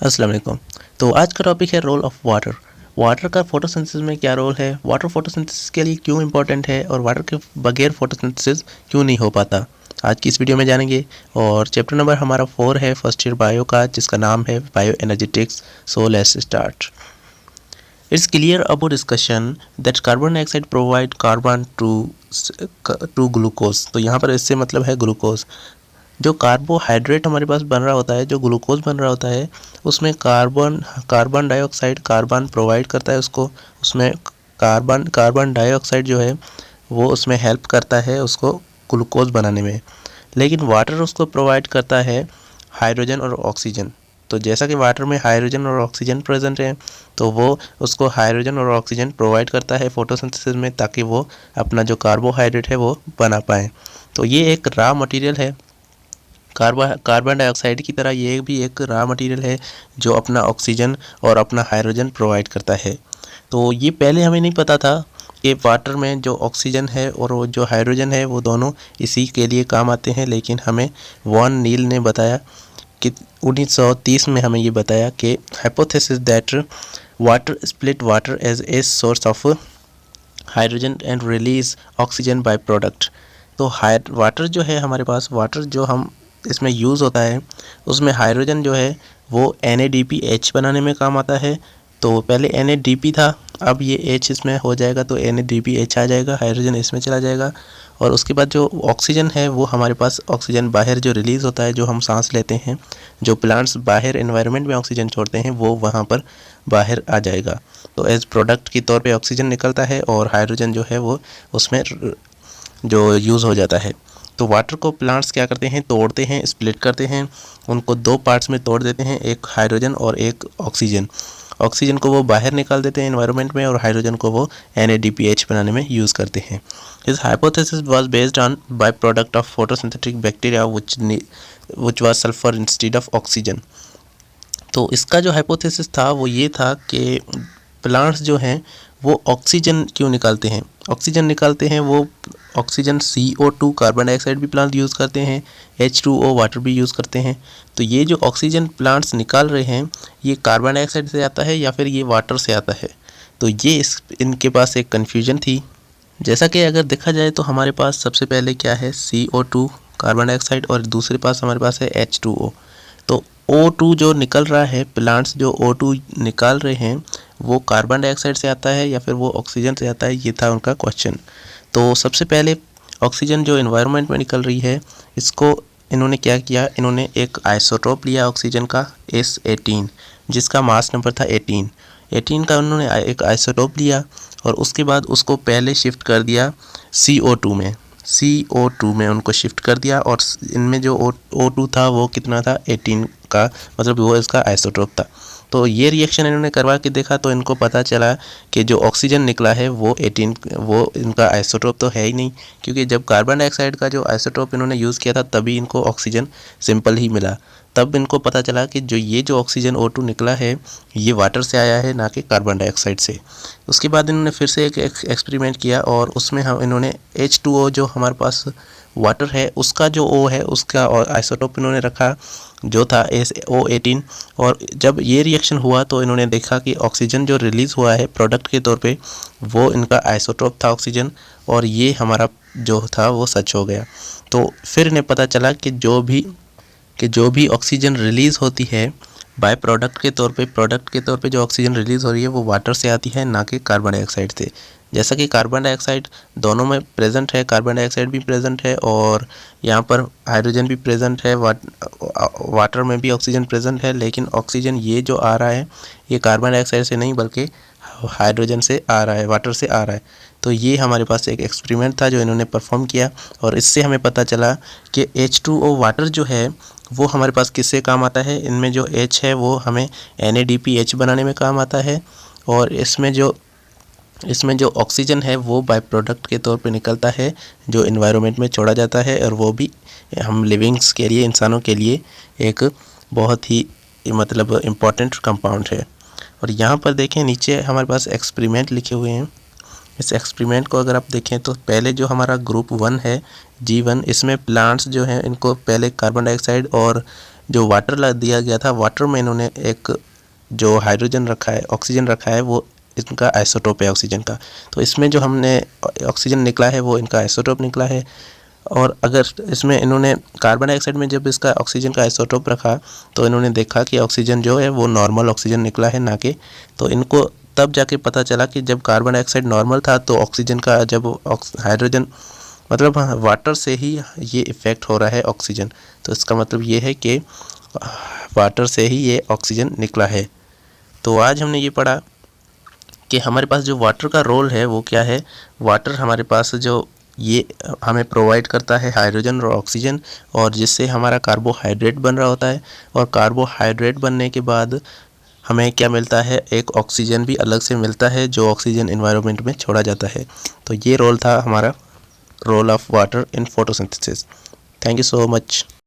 अस्सलाम वालेकुम। तो आज का टॉपिक है रोल ऑफ वाटर। वाटर का फोटोसिंथेसिस में क्या रोल है, वाटर फोटोसिंथेसिस के लिए क्यों इंपॉर्टेंट है और वाटर के बगैर फोटोसिंथेसिस क्यों नहीं हो पाता, आज की इस वीडियो में जानेंगे। और चैप्टर नंबर हमारा 4 है फर्स्ट ईयर बायो का, जिसका नाम है bioenergetics. So let's start. It's clear about discussion that carbon dioxide provide carbon to glucose. तो यहाँ पर इससे मतलब है ग्लूकोज। जो कार्बोहाइड्रेट हमारे पास बन रहा होता है, जो ग्लूकोज बन रहा होता है, उसमें कार्बन डाइऑक्साइड कार्बन प्रोवाइड करता है उसको। उसमें कार्बन डाइऑक्साइड जो है वो उसमें हेल्प करता है उसको ग्लूकोज बनाने में। लेकिन वाटर उसको प्रोवाइड करता है हाइड्रोजन और ऑक्सीजन। तो जैसा कि वाटर में हाइड्रोजन और ऑक्सीजन प्रेजेंट है, तो वो उसको हाइड्रोजन और ऑक्सीजन प्रोवाइड करता है फोटोसिंथेसिस में, ताकि वो अपना जो कार्बोहाइड्रेट है वो बना पाए। तो ये एक रॉ मटेरियल है। कार्बन डाइऑक्साइड की तरह ये भी एक रॉ मटेरियल है जो अपना ऑक्सीजन और अपना हाइड्रोजन प्रोवाइड करता है। तो ये पहले हमें नहीं पता था कि वाटर में जो ऑक्सीजन है और वो जो हाइड्रोजन है वो दोनों इसी के लिए काम आते हैं। लेकिन हमें वॉन नील ने बताया कि 1930 में हमें ये बताया कि hypothesis that water split water as a source of hydrogen and release oxygen by product. तो वाटर जो है हमारे पास, वाटर जो हम इसमें यूज़ होता है, उसमें हाइड्रोजन जो है वो NADPH बनाने में काम आता है। तो पहले NADP था, अब ये H इसमें हो जाएगा तो NADPH आ जाएगा, हाइड्रोजन इसमें चला जाएगा। और उसके बाद जो ऑक्सीजन है वो हमारे पास ऑक्सीजन बाहर जो रिलीज़ होता है, जो हम सांस लेते हैं, जो प्लांट्स बाहर एनवायरनमेंट में ऑक्सीजन छोड़ते हैं, वो वहाँ पर बाहर आ जाएगा। तो एज प्रोडक्ट के तौर पे ऑक्सीजन निकलता है और हाइड्रोजन जो है वो उसमें जो यूज़ हो जाता है। तो वाटर को प्लांट्स क्या करते हैं, तोड़ते हैं, स्प्लिट करते हैं, उनको दो पार्ट्स में तोड़ देते हैं, एक हाइड्रोजन और एक ऑक्सीजन। ऑक्सीजन को वो बाहर निकाल देते हैं एनवायरनमेंट में और हाइड्रोजन को वो NADPH बनाने में यूज़ करते हैं। This hypothesis was based on by product of photosynthetic bacteria which was sulphur instead of oxygen. तो इसका जो हाइपोथेसिस था वो ये था कि प्लांट्स जो हैं वो ऑक्सीजन क्यों निकालते हैं। ऑक्सीजन निकालते हैं वो ऑक्सीजन CO2 कार्बन डाइऑक्साइड भी प्लांट यूज़ करते हैं, H2O वाटर भी यूज़ करते हैं। तो ये जो ऑक्सीजन प्लांट्स निकाल रहे हैं, ये कार्बन डाइऑक्साइड से आता है या फिर ये वाटर से आता है। तो ये इनके पास एक कन्फ्यूजन थी। जैसा कि अगर देखा जाए तो हमारे पास सबसे पहले क्या है, CO2 कार्बन डाइऑक्साइड, और दूसरे पास हमारे पास है H2O। तो O2 जो निकल रहा है, प्लांट्स जो O2 निकाल रहे हैं, वो कार्बन डाइऑक्साइड से आता है या फिर वो ऑक्सीजन से आता है, ये था उनका क्वेश्चन। तो सबसे पहले ऑक्सीजन जो एनवायरनमेंट में निकल रही है, इसको इन्होंने क्या किया, इन्होंने एक आइसोटोप लिया ऑक्सीजन का S18, जिसका मास नंबर था 18 का उन्होंने एक आइसोटोप लिया और उसके बाद उसको पहले शिफ्ट कर दिया CO2 में उनको शिफ्ट कर दिया। और इनमें जो O2 था वो कितना था, 18 का, मतलब वो इसका आइसोटोप था। तो ये रिएक्शन इन्होंने करवा के देखा तो इनको पता चला कि जो ऑक्सीजन निकला है वो 18, वो इनका आइसोटोप तो है ही नहीं, क्योंकि जब कार्बन डाइऑक्साइड का जो आइसोटोप इन्होंने यूज़ किया था तभी इनको ऑक्सीजन सिंपल ही मिला। तब इनको पता चला कि ये जो ऑक्सीजन O2 निकला है ये वाटर से आया है, ना कि कार्बन डाइऑक्साइड से। उसके बाद इन्होंने फिर से एक एक्सपेरिमेंट किया और उसमें इन्होंने H2O जो हमारे पास वाटर है उसका जो O है उसका आइसोटोप इन्होंने रखा, जो था O18। और जब ये रिएक्शन हुआ तो इन्होंने देखा कि ऑक्सीजन जो रिलीज़ हुआ है प्रोडक्ट के तौर पे, वो इनका आइसोटोप था ऑक्सीजन, और ये हमारा जो था वो सच हो गया। तो फिर इन्हें पता चला कि जो भी ऑक्सीजन रिलीज़ होती है बाय प्रोडक्ट के तौर पे जो ऑक्सीजन रिलीज़ हो रही है वो वाटर से आती है, ना कि कार्बन डाइऑक्साइड से। जैसा कि कार्बन डाइऑक्साइड दोनों में प्रेजेंट है, कार्बन डाइऑक्साइड भी प्रेजेंट है और यहाँ पर हाइड्रोजन भी प्रेजेंट है, वाटर में भी ऑक्सीजन प्रेजेंट है। लेकिन ऑक्सीजन ये जो आ रहा है ये कार्बन डाइऑक्साइड से नहीं बल्कि हाइड्रोजन से आ रहा है, वाटर से आ रहा है। तो ये हमारे पास एक एक्सपेरिमेंट था जो इन्होंने परफॉर्म किया और इससे हमें पता चला कि H2O वाटर जो है वो हमारे पास किससे काम आता है। इनमें जो H है वो हमें NADPH बनाने में काम आता है, और इसमें जो ऑक्सीजन है वो बाय प्रोडक्ट के तौर पे निकलता है, जो इन्वायरमेंट में छोड़ा जाता है, और वो भी हम लिविंग्स के लिए, इंसानों के लिए एक बहुत ही मतलब इम्पॉर्टेंट कंपाउंड है। और यहाँ पर देखें नीचे हमारे पास एक्सपेरिमेंट लिखे हुए हैं। इस एक्सपेरिमेंट को अगर आप देखें तो पहले जो हमारा ग्रुप 1 है G1, इसमें प्लांट्स जो हैं इनको पहले कार्बन डाइऑक्साइड और जो वाटर दिया गया था, वाटर में इन्होंने एक जो हाइड्रोजन रखा है, ऑक्सीजन रखा है, वो इनका आइसोटोप है ऑक्सीजन का। तो इसमें जो हमने ऑक्सीजन निकला है वो इनका आइसोटोप निकला है। और अगर इसमें इन्होंने कार्बन डाइऑक्साइड में जब इसका ऑक्सीजन का आइसोटोप रखा तो इन्होंने देखा कि ऑक्सीजन जो है वो नॉर्मल ऑक्सीजन निकला है, ना कि, तो इनको तब जाके पता चला कि जब कार्बन डाइऑक्साइड नॉर्मल था तो ऑक्सीजन का जब हाइड्रोजन मतलब वाटर से ही ये इफ़ेक्ट हो रहा है ऑक्सीजन। तो इसका मतलब ये है कि वाटर से ही ये ऑक्सीजन निकला है। तो आज हमने ये पढ़ा कि हमारे पास जो वाटर का रोल है वो क्या है। वाटर हमारे पास जो ये हमें प्रोवाइड करता है हाइड्रोजन और ऑक्सीजन, और जिससे हमारा कार्बोहाइड्रेट बन रहा होता है। और कार्बोहाइड्रेट बनने के बाद हमें क्या मिलता है, एक ऑक्सीजन भी अलग से मिलता है जो ऑक्सीजन एनवायरनमेंट में छोड़ा जाता है। तो ये रोल था हमारा, role of water in photosynthesis. Thank you so much.